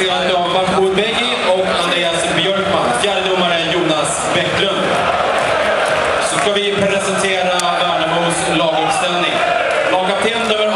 representerande av Mahmoud Begi och Andreas Björkman. Fjärde domaren Jonas Bäcklund. Så ska vi presentera Värnamos laguppställning. Lagkapten nummer